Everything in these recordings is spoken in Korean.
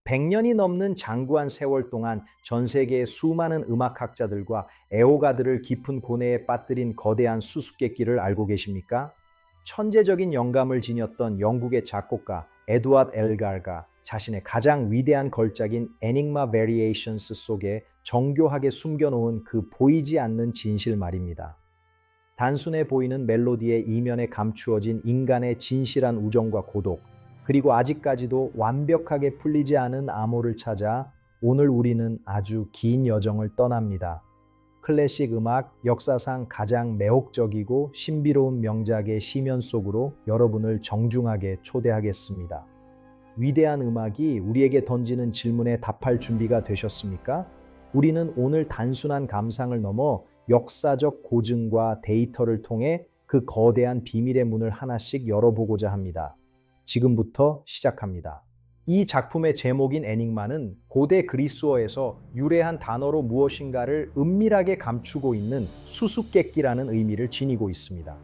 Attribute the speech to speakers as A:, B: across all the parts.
A: 100년이 넘는 장구한 세월 동안 전 세계의 수많은 음악학자들과 애호가들을 깊은 고뇌에 빠뜨린 거대한 수수께끼를 알고 계십니까? 천재적인 영감을 지녔던 영국의 작곡가 에드워드 엘가가 자신의 가장 위대한 걸작인 에닉마 베리에이션스 속에 정교하게 숨겨놓은 그 보이지 않는 진실 말입니다. 단순해 보이는 멜로디의 이면에 감추어진 인간의 진실한 우정과 고독, 그리고 아직까지도 완벽하게 풀리지 않은 암호를 찾아 오늘 우리는 아주 긴 여정을 떠납니다. 클래식 음악 역사상 가장 매혹적이고 신비로운 명작의 시면 속으로 여러분을 정중하게 초대하겠습니다. 위대한 음악이 우리에게 던지는 질문에 답할 준비가 되셨습니까? 우리는 오늘 단순한 감상을 넘어 역사적 고증과 데이터를 통해 그 거대한 비밀의 문을 하나씩 열어보고자 합니다. 지금부터 시작합니다. 이 작품의 제목인 에닉마는 고대 그리스어에서 유래한 단어로 무엇인가를 은밀하게 감추고 있는 수수께끼라는 의미를 지니고 있습니다.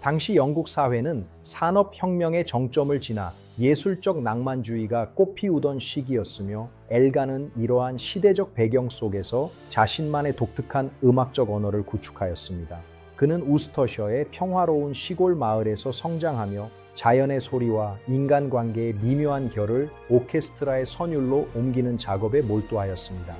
A: 당시 영국 사회는 산업혁명의 정점을 지나 예술적 낭만주의가 꽃피우던 시기였으며 엘가는 이러한 시대적 배경 속에서 자신만의 독특한 음악적 언어를 구축하였습니다. 그는 우스터셔의 평화로운 시골 마을에서 성장하며 자연의 소리와 인간관계의 미묘한 결을 오케스트라의 선율로 옮기는 작업에 몰두하였습니다.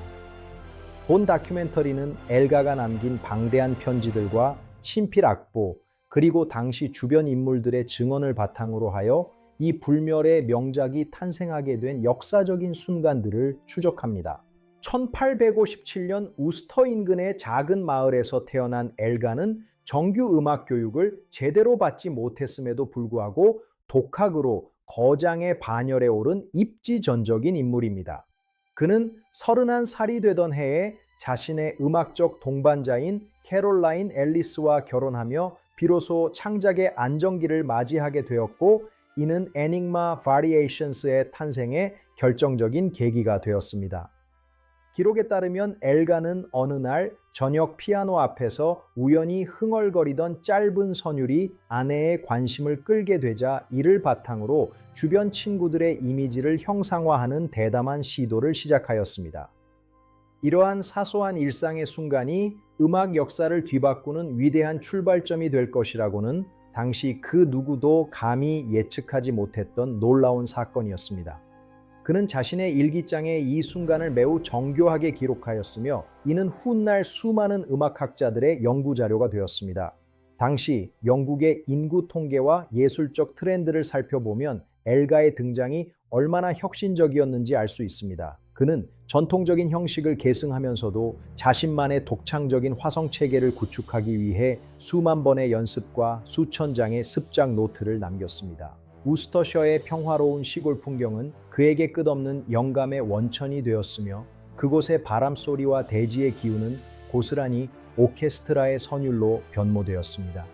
A: 본 다큐멘터리는 엘가가 남긴 방대한 편지들과 친필 악보, 그리고 당시 주변 인물들의 증언을 바탕으로 하여 이 불멸의 명작이 탄생하게 된 역사적인 순간들을 추적합니다. 1857년 우스터 인근의 작은 마을에서 태어난 엘가는 정규 음악 교육을 제대로 받지 못했음에도 불구하고 독학으로 거장의 반열에 오른 입지전적인 인물입니다. 그는 31살이 되던 해에 자신의 음악적 동반자인 캐롤라인 앨리스와 결혼하며 비로소 창작의 안정기를 맞이하게 되었고, 이는 에닉마 바리에이션스의 탄생에 결정적인 계기가 되었습니다. 기록에 따르면 엘가는 어느 날 저녁 피아노 앞에서 우연히 흥얼거리던 짧은 선율이 아내의 관심을 끌게 되자 이를 바탕으로 주변 친구들의 이미지를 형상화하는 대담한 시도를 시작하였습니다. 이러한 사소한 일상의 순간이 음악 역사를 뒤바꾸는 위대한 출발점이 될 것이라고는 당시 그 누구도 감히 예측하지 못했던 놀라운 사건이었습니다. 그는 자신의 일기장에 이 순간을 매우 정교하게 기록하였으며 이는 훗날 수많은 음악학자들의 연구자료가 되었습니다. 당시 영국의 인구 통계와 예술적 트렌드를 살펴보면 엘가의 등장이 얼마나 혁신적이었는지 알 수 있습니다. 그는 전통적인 형식을 계승하면서도 자신만의 독창적인 화성체계를 구축하기 위해 수만 번의 연습과 수천 장의 습작 노트를 남겼습니다. 우스터셔의 평화로운 시골 풍경은 그에게 끝없는 영감의 원천이 되었으며 그곳의 바람소리와 대지의 기운은 고스란히 오케스트라의 선율로 변모되었습니다.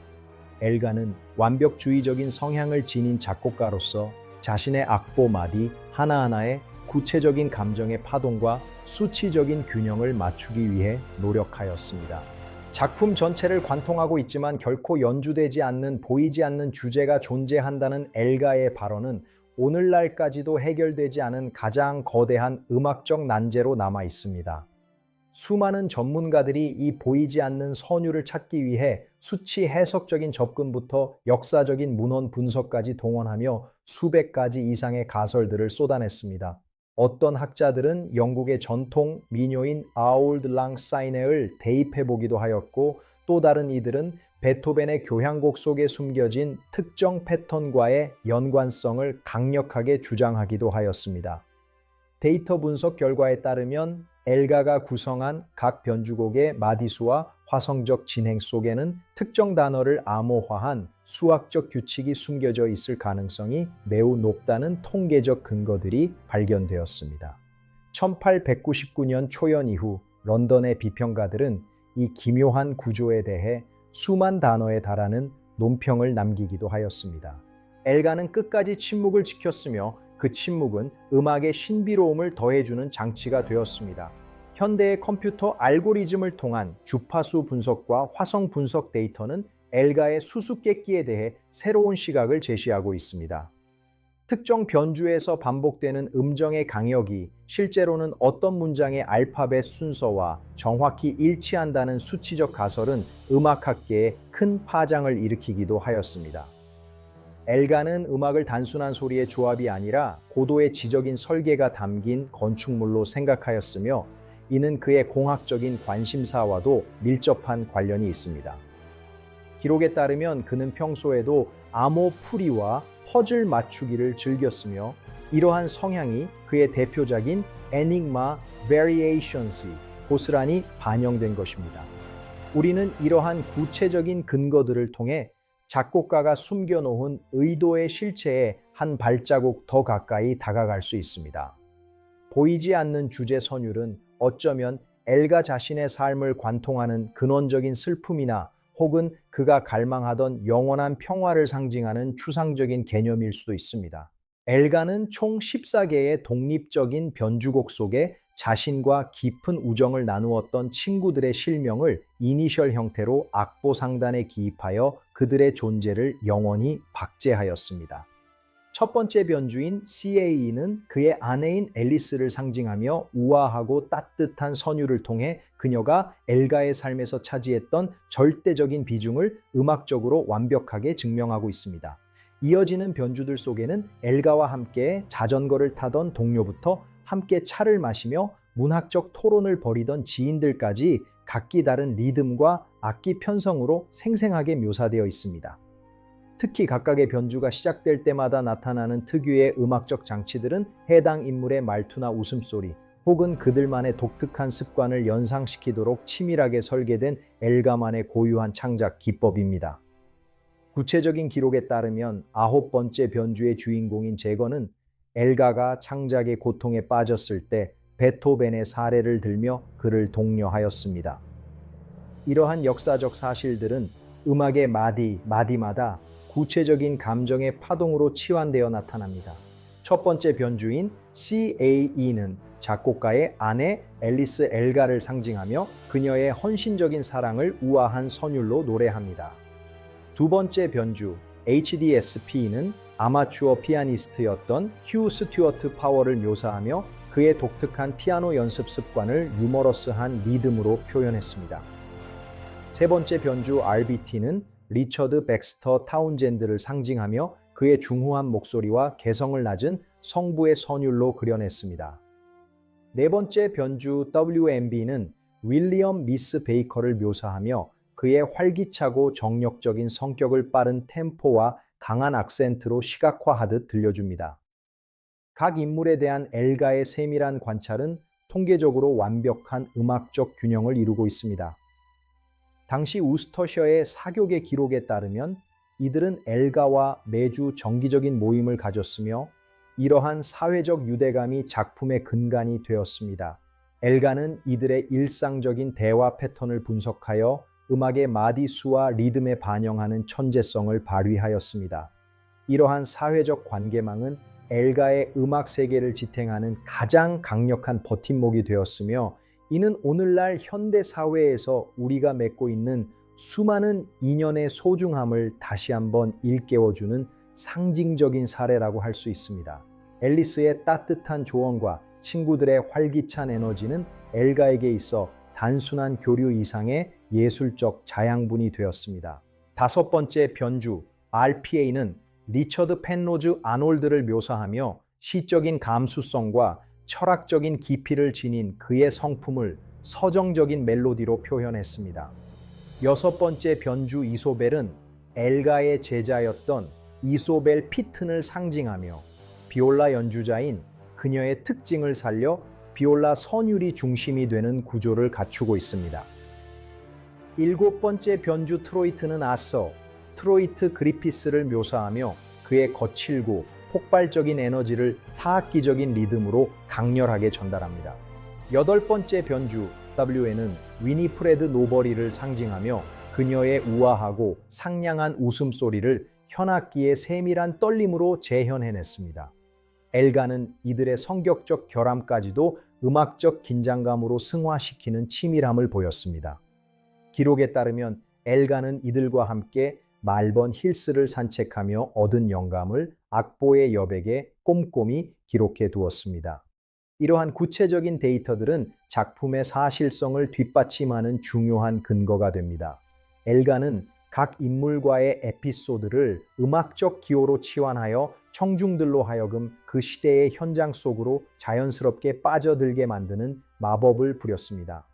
A: 엘가는 완벽주의적인 성향을 지닌 작곡가로서 자신의 악보 마디 하나하나에 구체적인 감정의 파동과 수치적인 균형을 맞추기 위해 노력하였습니다. 작품 전체를 관통하고 있지만 결코 연주되지 않는 보이지 않는 주제가 존재한다는 엘가의 발언은 오늘날까지도 해결되지 않은 가장 거대한 음악적 난제로 남아 있습니다. 수많은 전문가들이 이 보이지 않는 선율을 찾기 위해 수치 해석적인 접근부터 역사적인 문헌 분석까지 동원하며 수백 가지 이상의 가설들을 쏟아냈습니다. 어떤 학자들은 영국의 전통 민요인 아울드 랑 사이네를 대입해보기도 하였고, 또 다른 이들은 베토벤의 교향곡 속에 숨겨진 특정 패턴과의 연관성을 강력하게 주장하기도 하였습니다. 데이터 분석 결과에 따르면 엘가가 구성한 각 변주곡의 마디수와 화성적 진행 속에는 특정 단어를 암호화한 수학적 규칙이 숨겨져 있을 가능성이 매우 높다는 통계적 근거들이 발견되었습니다. 1899년 초연 이후 런던의 비평가들은 이 기묘한 구조에 대해 수만 단어에 달하는 논평을 남기기도 하였습니다. 엘가는 끝까지 침묵을 지켰으며 그 침묵은 음악의 신비로움을 더해주는 장치가 되었습니다. 현대의 컴퓨터 알고리즘을 통한 주파수 분석과 화성 분석 데이터는 엘가의 수수께끼에 대해 새로운 시각을 제시하고 있습니다. 특정 변주에서 반복되는 음정의 강역이 실제로는 어떤 문장의 알파벳 순서와 정확히 일치한다는 수치적 가설은 음악학계에 큰 파장을 일으키기도 하였습니다. 엘가는 음악을 단순한 소리의 조합이 아니라 고도의 지적인 설계가 담긴 건축물로 생각하였으며, 이는 그의 공학적인 관심사와도 밀접한 관련이 있습니다. 기록에 따르면 그는 평소에도 암호풀이와 퍼즐 맞추기를 즐겼으며, 이러한 성향이 그의 대표작인 Enigma Variations에 고스란히 반영된 것입니다. 우리는 이러한 구체적인 근거들을 통해 작곡가가 숨겨놓은 의도의 실체에 한 발자국 더 가까이 다가갈 수 있습니다. 보이지 않는 주제 선율은 어쩌면 엘가 자신의 삶을 관통하는 근원적인 슬픔이나 혹은 그가 갈망하던 영원한 평화를 상징하는 추상적인 개념일 수도 있습니다. 엘가는 총 14개의 독립적인 변주곡 속에 자신과 깊은 우정을 나누었던 친구들의 실명을 이니셜 형태로 악보 상단에 기입하여 그들의 존재를 영원히 박제하였습니다. 첫 번째 변주인 CAE는 그의 아내인 앨리스를 상징하며 우아하고 따뜻한 선율을 통해 그녀가 엘가의 삶에서 차지했던 절대적인 비중을 음악적으로 완벽하게 증명하고 있습니다. 이어지는 변주들 속에는 엘가와 함께 자전거를 타던 동료부터 함께 차를 마시며 문학적 토론을 벌이던 지인들까지 각기 다른 리듬과 악기 편성으로 생생하게 묘사되어 있습니다. 특히 각각의 변주가 시작될 때마다 나타나는 특유의 음악적 장치들은 해당 인물의 말투나 웃음소리 혹은 그들만의 독특한 습관을 연상시키도록 치밀하게 설계된 엘가만의 고유한 창작 기법입니다. 구체적인 기록에 따르면 9번째 변주의 주인공인 제거는 엘가가 창작의 고통에 빠졌을 때 베토벤의 사례를 들며 그를 독려하였습니다. 이러한 역사적 사실들은 음악의 마디마다 구체적인 감정의 파동으로 치환되어 나타납니다. 첫 번째 변주인 CAE는 작곡가의 아내 앨리스 엘가를 상징하며 그녀의 헌신적인 사랑을 우아한 선율로 노래합니다. 두 번째 변주 HDSP는 아마추어 피아니스트였던 휴 스튜어트 파워를 묘사하며 그의 독특한 피아노 연습 습관을 유머러스한 리듬으로 표현했습니다. 세 번째 변주 RBT는 리처드 백스터 타운젠드를 상징하며 그의 중후한 목소리와 개성을 낮은 성부의 선율로 그려냈습니다. 네 번째 변주 WMB는 윌리엄 미스 베이커를 묘사하며 그의 활기차고 정력적인 성격을 빠른 템포와 강한 악센트로 시각화하듯 들려줍니다. 각 인물에 대한 엘가의 세밀한 관찰은 통계적으로 완벽한 음악적 균형을 이루고 있습니다. 당시 우스터셔의 사교계 기록에 따르면 이들은 엘가와 매주 정기적인 모임을 가졌으며 이러한 사회적 유대감이 작품의 근간이 되었습니다. 엘가는 이들의 일상적인 대화 패턴을 분석하여 음악의 마디수와 리듬에 반영하는 천재성을 발휘하였습니다. 이러한 사회적 관계망은 엘가의 음악 세계를 지탱하는 가장 강력한 버팀목이 되었으며, 이는 오늘날 현대 사회에서 우리가 맺고 있는 수많은 인연의 소중함을 다시 한번 일깨워주는 상징적인 사례라고 할 수 있습니다. 앨리스의 따뜻한 조언과 친구들의 활기찬 에너지는 엘가에게 있어 단순한 교류 이상의 예술적 자양분이 되었습니다. 다섯 번째 변주 RPA는 리처드 펜로즈 아놀드를 묘사하며 시적인 감수성과 철학적인 깊이를 지닌 그의 성품을 서정적인 멜로디로 표현했습니다. 여섯 번째 변주 이소벨은 엘가의 제자였던 이소벨 피튼을 상징하며 비올라 연주자인 그녀의 특징을 살려 비올라 선율이 중심이 되는 구조를 갖추고 있습니다. 일곱 번째 변주 트로이트는 트로이트 그리피스를 묘사하며 그의 거칠고 폭발적인 에너지를 타악기적인 리듬으로 강렬하게 전달합니다. 여덟 번째 변주 WN은 위니프레드 노버리를 상징하며 그녀의 우아하고 상냥한 웃음소리를 현악기의 세밀한 떨림으로 재현해냈습니다. 엘가는 이들의 성격적 결함까지도 음악적 긴장감으로 승화시키는 치밀함을 보였습니다. 기록에 따르면 엘가는 이들과 함께 말번 힐스를 산책하며 얻은 영감을 악보의 여백에 꼼꼼히 기록해 두었습니다. 이러한 구체적인 데이터들은 작품의 사실성을 뒷받침하는 중요한 근거가 됩니다. 엘가는 각 인물과의 에피소드를 음악적 기호로 치환하여 청중들로 하여금 그 시대의 현장 속으로 자연스럽게 빠져들게 만드는 마법을 부렸습니다.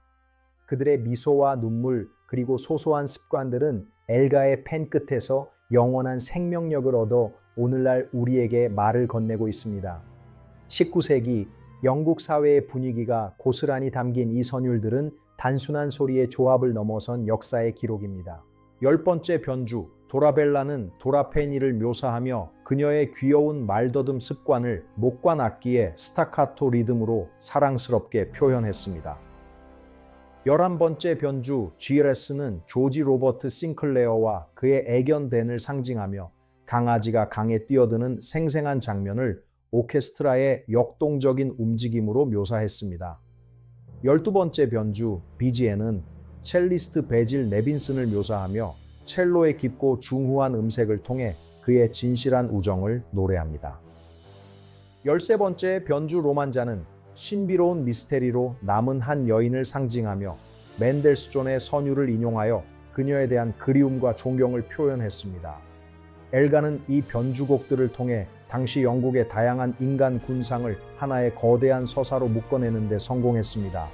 A: 그들의 미소와 눈물 그리고 소소한 습관들은 엘가의 펜 끝에서 영원한 생명력을 얻어 오늘날 우리에게 말을 건네고 있습니다. 19세기 영국 사회의 분위기가 고스란히 담긴 이 선율들은 단순한 소리의 조합을 넘어선 역사의 기록입니다. 10번째 변주 도라벨라는 도라페니를 묘사하며 그녀의 귀여운 말더듬 습관을 목관 악기의 스타카토 리듬으로 사랑스럽게 표현했습니다. 11번째 변주 GLS는 조지 로버트 싱클레어와 그의 애견댄을 상징하며 강아지가 강에 뛰어드는 생생한 장면을 오케스트라의 역동적인 움직임으로 묘사했습니다. 12번째 변주 BGN은 첼리스트 베질 네빈슨을 묘사하며 첼로의 깊고 중후한 음색을 통해 그의 진실한 우정을 노래합니다. 13번째 변주 로만자는 신비로운 미스테리로 남은 한 여인을 상징하며 맨델스존의 선율을 인용하여 그녀에 대한 그리움과 존경을 표현했습니다. 엘가는 이 변주곡들을 통해 당시 영국의 다양한 인간 군상을 하나의 거대한 서사로 묶어내는 데 성공했습니다.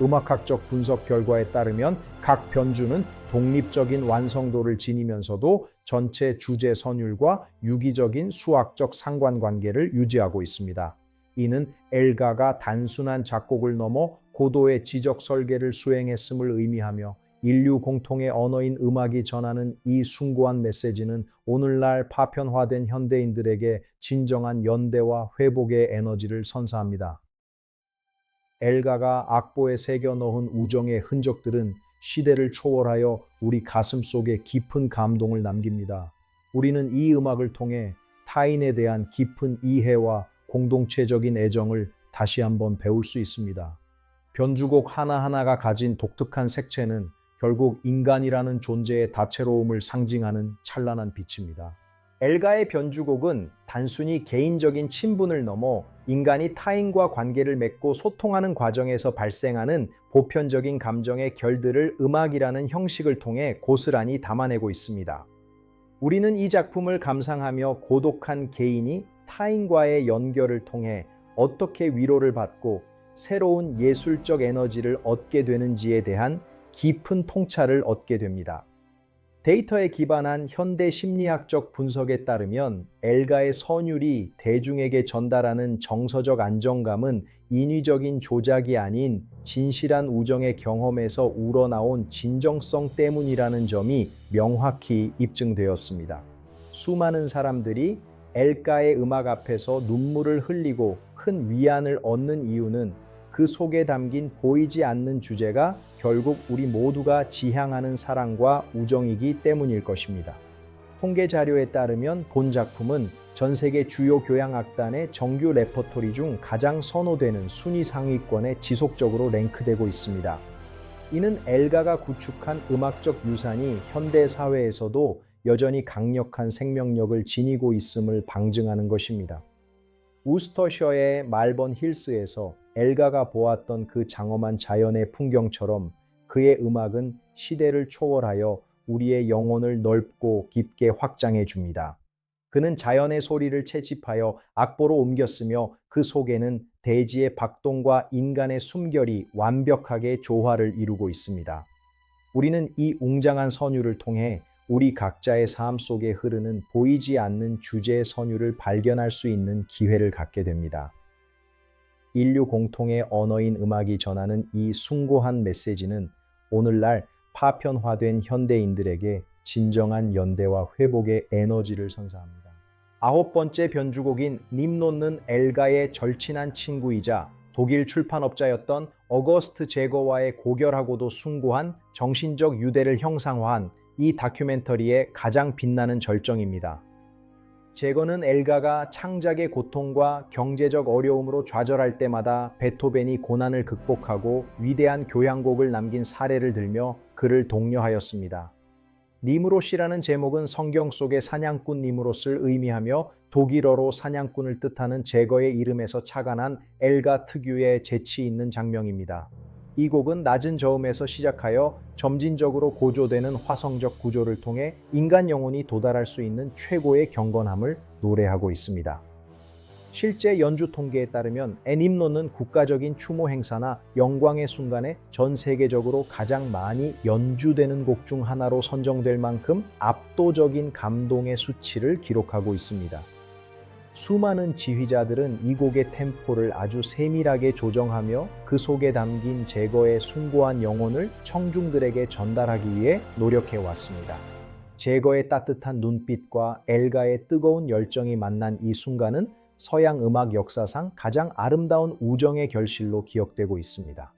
A: 음악학적 분석 결과에 따르면 각 변주는 독립적인 완성도를 지니면서도 전체 주제 선율과 유기적인 수학적 상관관계를 유지하고 있습니다. 이는 엘가가 단순한 작곡을 넘어 고도의 지적 설계를 수행했음을 의미하며 인류 공통의 언어인 음악이 전하는 이 숭고한 메시지는 오늘날 파편화된 현대인들에게 진정한 연대와 회복의 에너지를 선사합니다. 엘가가 악보에 새겨 넣은 우정의 흔적들은 시대를 초월하여 우리 가슴 속에 깊은 감동을 남깁니다. 우리는 이 음악을 통해 타인에 대한 깊은 이해와 공동체적인 애정을 다시 한번 배울 수 있습니다. 변주곡 하나하나가 가진 독특한 색채는 결국 인간이라는 존재의 다채로움을 상징하는 찬란한 빛입니다. 엘가의 변주곡은 단순히 개인적인 친분을 넘어 인간이 타인과 관계를 맺고 소통하는 과정에서 발생하는 보편적인 감정의 결들을 음악이라는 형식을 통해 고스란히 담아내고 있습니다. 우리는 이 작품을 감상하며 고독한 개인이 타인과의 연결을 통해 어떻게 위로를 받고 새로운 예술적 에너지를 얻게 되는지에 대한 깊은 통찰을 얻게 됩니다. 데이터에 기반한 현대 심리학적 분석에 따르면 엘가의 선율이 대중에게 전달하는 정서적 안정감은 인위적인 조작이 아닌 진실한 우정의 경험에서 우러나온 진정성 때문이라는 점이 명확히 입증되었습니다. 수많은 사람들이 엘가의 음악 앞에서 눈물을 흘리고 큰 위안을 얻는 이유는 그 속에 담긴 보이지 않는 주제가 결국 우리 모두가 지향하는 사랑과 우정이기 때문일 것입니다. 통계 자료에 따르면 본 작품은 전 세계 주요 교향악단의 정규 레퍼토리 중 가장 선호되는 순위 상위권에 지속적으로 랭크되고 있습니다. 이는 엘가가 구축한 음악적 유산이 현대 사회에서도 여전히 강력한 생명력을 지니고 있음을 방증하는 것입니다. 우스터셔의 말번 힐스에서 엘가가 보았던 그 장엄한 자연의 풍경처럼 그의 음악은 시대를 초월하여 우리의 영혼을 넓고 깊게 확장해 줍니다. 그는 자연의 소리를 채집하여 악보로 옮겼으며 그 속에는 대지의 박동과 인간의 숨결이 완벽하게 조화를 이루고 있습니다. 우리는 이 웅장한 선율을 통해 우리 각자의 삶 속에 흐르는 보이지 않는 주제의 선율을 발견할 수 있는 기회를 갖게 됩니다. 인류 공통의 언어인 음악이 전하는 이 숭고한 메시지는 오늘날 파편화된 현대인들에게 진정한 연대와 회복의 에너지를 선사합니다. 9번째 변주곡인 님논는 엘가의 절친한 친구이자 독일 출판업자였던 어거스트 제거와의 고결하고도 숭고한 정신적 유대를 형상화한 이 다큐멘터리의 가장 빛나는 절정입니다. 제거는 엘가가 창작의 고통과 경제적 어려움으로 좌절할 때마다 베토벤이 고난을 극복하고 위대한 교향곡을 남긴 사례를 들며 그를 독려하였습니다. 니무롯이라는 제목은 성경 속의 사냥꾼 니무롯을 의미하며 독일어로 사냥꾼을 뜻하는 제거의 이름에서 착안한 엘가 특유의 재치 있는 장명입니다. 이 곡은 낮은 저음에서 시작하여 점진적으로 고조되는 화성적 구조를 통해 인간 영혼이 도달할 수 있는 최고의 경건함을 노래하고 있습니다. 실제 연주 통계에 따르면 애님노는 국가적인 추모 행사나 영광의 순간에 전 세계적으로 가장 많이 연주되는 곡 중 하나로 선정될 만큼 압도적인 감동의 수치를 기록하고 있습니다. 수많은 지휘자들은 이 곡의 템포를 아주 세밀하게 조정하며 그 속에 담긴 제거의 숭고한 영혼을 청중들에게 전달하기 위해 노력해 왔습니다. 제거의 따뜻한 눈빛과 엘가의 뜨거운 열정이 만난 이 순간은 서양 음악 역사상 가장 아름다운 우정의 결실로 기억되고 있습니다.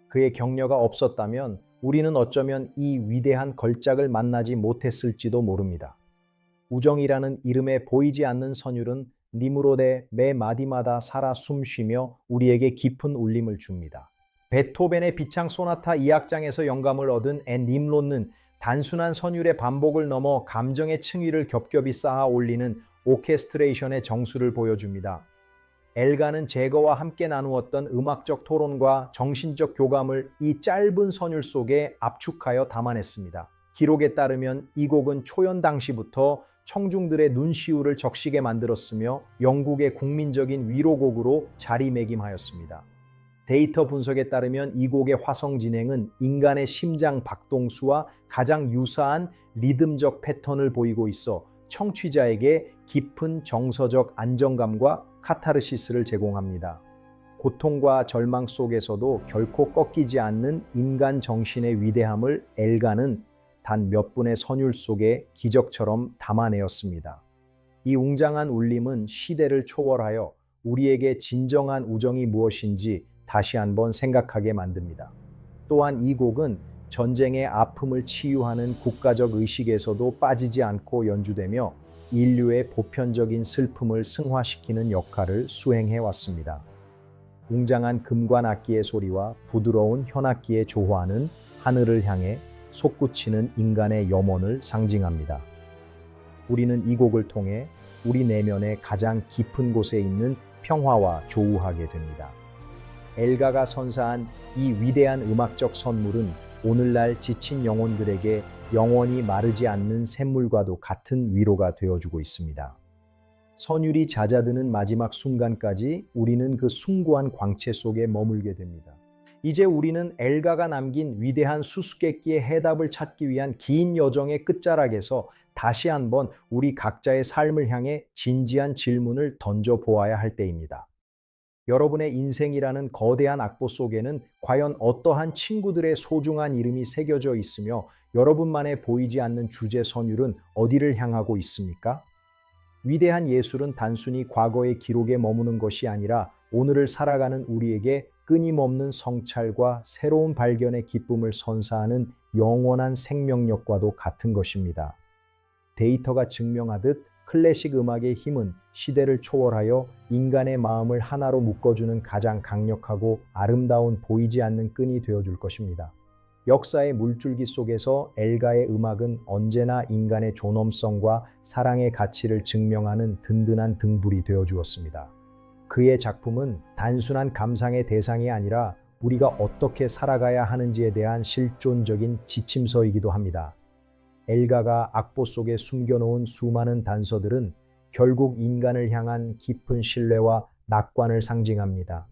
A: 그의 격려가 없었다면 우리는 어쩌면 이 위대한 걸작을 만나지 못했을지도 모릅니다. 우정이라는 이름에 보이지 않는 선율은 니무롯의 매 마디마다 살아 숨쉬며 우리에게 깊은 울림을 줍니다. 베토벤의 비창 소나타 2악장에서 영감을 얻은 애님롯는 단순한 선율의 반복을 넘어 감정의 층위를 겹겹이 쌓아 올리는 오케스트레이션의 정수를 보여줍니다. 엘가는 제거와 함께 나누었던 음악적 토론과 정신적 교감을 이 짧은 선율 속에 압축하여 담아냈습니다. 기록에 따르면 이 곡은 초연 당시부터 청중들의 눈시울을 적시게 만들었으며 영국의 국민적인 위로곡으로 자리매김하였습니다. 데이터 분석에 따르면 이 곡의 화성 진행은 인간의 심장 박동수와 가장 유사한 리듬적 패턴을 보이고 있어 청취자에게 깊은 정서적 안정감과 카타르시스를 제공합니다. 고통과 절망 속에서도 결코 꺾이지 않는 인간 정신의 위대함을 엘가는 단 몇 분의 선율 속에 기적처럼 담아내었습니다. 이 웅장한 울림은 시대를 초월하여 우리에게 진정한 우정이 무엇인지 다시 한번 생각하게 만듭니다. 또한 이 곡은 전쟁의 아픔을 치유하는 국가적 의식에서도 빠지지 않고 연주되며 인류의 보편적인 슬픔을 승화시키는 역할을 수행해 왔습니다. 웅장한 금관 악기의 소리와 부드러운 현악기의 조화는 하늘을 향해 솟구치는 인간의 염원을 상징합니다. 우리는 이 곡을 통해 우리 내면의 가장 깊은 곳에 있는 평화와 조우하게 됩니다. 엘가가 선사한 이 위대한 음악적 선물은 오늘날 지친 영혼들에게 영원히 마르지 않는 샘물과도 같은 위로가 되어주고 있습니다. 선율이 잦아드는 마지막 순간까지 우리는 그 숭고한 광채 속에 머물게 됩니다. 이제 우리는 엘가가 남긴 위대한 수수께끼의 해답을 찾기 위한 긴 여정의 끝자락에서 다시 한번 우리 각자의 삶을 향해 진지한 질문을 던져보아야 할 때입니다. 여러분의 인생이라는 거대한 악보 속에는 과연 어떠한 친구들의 소중한 이름이 새겨져 있으며 여러분만의 보이지 않는 주제 선율은 어디를 향하고 있습니까? 위대한 예술은 단순히 과거의 기록에 머무는 것이 아니라 오늘을 살아가는 우리에게 끊임없는 성찰과 새로운 발견의 기쁨을 선사하는 영원한 생명력과도 같은 것입니다. 데이터가 증명하듯 클래식 음악의 힘은 시대를 초월하여 인간의 마음을 하나로 묶어주는 가장 강력하고 아름다운 보이지 않는 끈이 되어줄 것입니다. 역사의 물줄기 속에서 엘가의 음악은 언제나 인간의 존엄성과 사랑의 가치를 증명하는 든든한 등불이 되어주었습니다. 그의 작품은 단순한 감상의 대상이 아니라 우리가 어떻게 살아가야 하는지에 대한 실존적인 지침서이기도 합니다. 엘가가 악보 속에 숨겨놓은 수많은 단서들은 결국 인간을 향한 깊은 신뢰와 낙관을 상징합니다.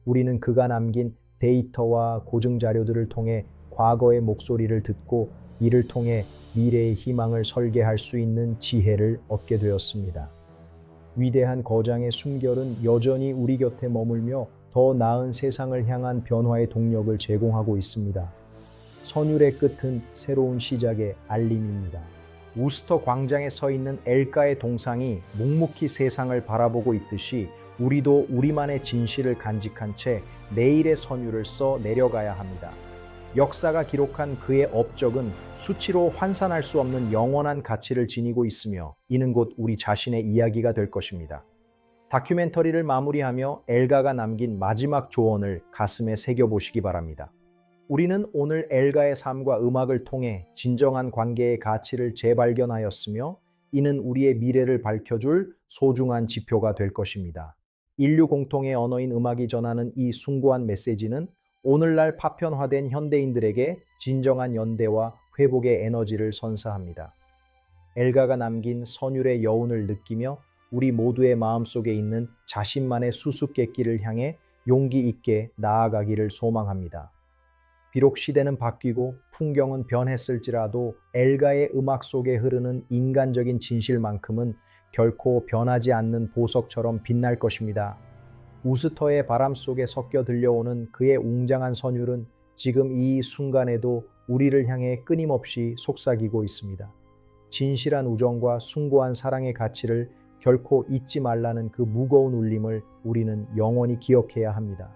A: 우리는 그가 남긴 데이터와 고증 자료들을 통해 과거의 목소리를 듣고 이를 통해 미래의 희망을 설계할 수 있는 지혜를 얻게 되었습니다. 위대한 거장의 숨결은 여전히 우리 곁에 머물며 더 나은 세상을 향한 변화의 동력을 제공하고 있습니다. 선율의 끝은 새로운 시작의 알림입니다. 우스터 광장에 서 있는 엘가의 동상이 묵묵히 세상을 바라보고 있듯이 우리도 우리만의 진실을 간직한 채 내일의 선율을 써 내려가야 합니다. 역사가 기록한 그의 업적은 수치로 환산할 수 없는 영원한 가치를 지니고 있으며 이는 곧 우리 자신의 이야기가 될 것입니다. 다큐멘터리를 마무리하며 엘가가 남긴 마지막 조언을 가슴에 새겨보시기 바랍니다. 우리는 오늘 엘가의 삶과 음악을 통해 진정한 관계의 가치를 재발견하였으며 이는 우리의 미래를 밝혀줄 소중한 지표가 될 것입니다. 인류 공통의 언어인 음악이 전하는 이 숭고한 메시지는 오늘날 파편화된 현대인들에게 진정한 연대와 회복의 에너지를 선사합니다. 엘가가 남긴 선율의 여운을 느끼며 우리 모두의 마음속에 있는 자신만의 수수께끼를 향해 용기 있게 나아가기를 소망합니다. 비록 시대는 바뀌고 풍경은 변했을지라도 엘가의 음악 속에 흐르는 인간적인 진실만큼은 결코 변하지 않는 보석처럼 빛날 것입니다. 우스터의 바람 속에 섞여 들려오는 그의 웅장한 선율은 지금 이 순간에도 우리를 향해 끊임없이 속삭이고 있습니다. 진실한 우정과 숭고한 사랑의 가치를 결코 잊지 말라는 그 무거운 울림을 우리는 영원히 기억해야 합니다.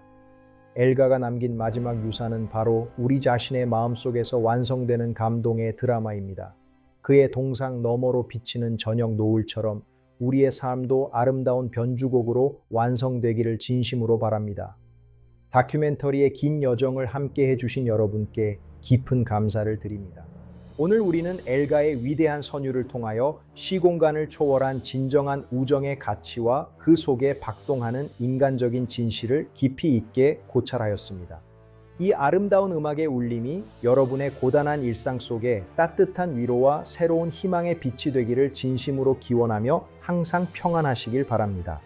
A: 엘가가 남긴 마지막 유산은 바로 우리 자신의 마음속에서 완성되는 감동의 드라마입니다. 그의 동상 너머로 비치는 저녁 노을처럼 우리의 삶도 아름다운 변주곡으로 완성되기를 진심으로 바랍니다. 다큐멘터리의 긴 여정을 함께 해주신 여러분께 깊은 감사를 드립니다. 오늘 우리는 엘가의 위대한 선율을 통하여 시공간을 초월한 진정한 우정의 가치와 그 속에 박동하는 인간적인 진실을 깊이 있게 고찰하였습니다. 이 아름다운 음악의 울림이 여러분의 고단한 일상 속에 따뜻한 위로와 새로운 희망의 빛이 되기를 진심으로 기원하며 항상 평안하시길 바랍니다.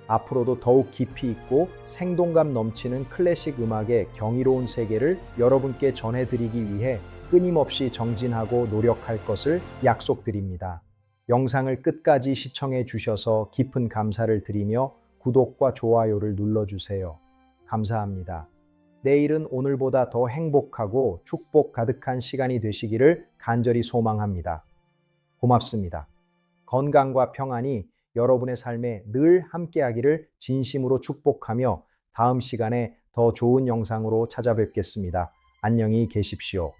A: 앞으로도 더욱 깊이 있고 생동감 넘치는 클래식 음악의 경이로운 세계를 여러분께 전해드리기 위해 끊임없이 정진하고 노력할 것을 약속드립니다. 영상을 끝까지 시청해 주셔서 깊은 감사를 드리며 구독과 좋아요를 눌러주세요. 감사합니다. 내일은 오늘보다 더 행복하고 축복 가득한 시간이 되시기를 간절히 소망합니다. 고맙습니다. 건강과 평안이 여러분의 삶에 늘 함께하기를 진심으로 축복하며 다음 시간에 더 좋은 영상으로 찾아뵙겠습니다. 안녕히 계십시오.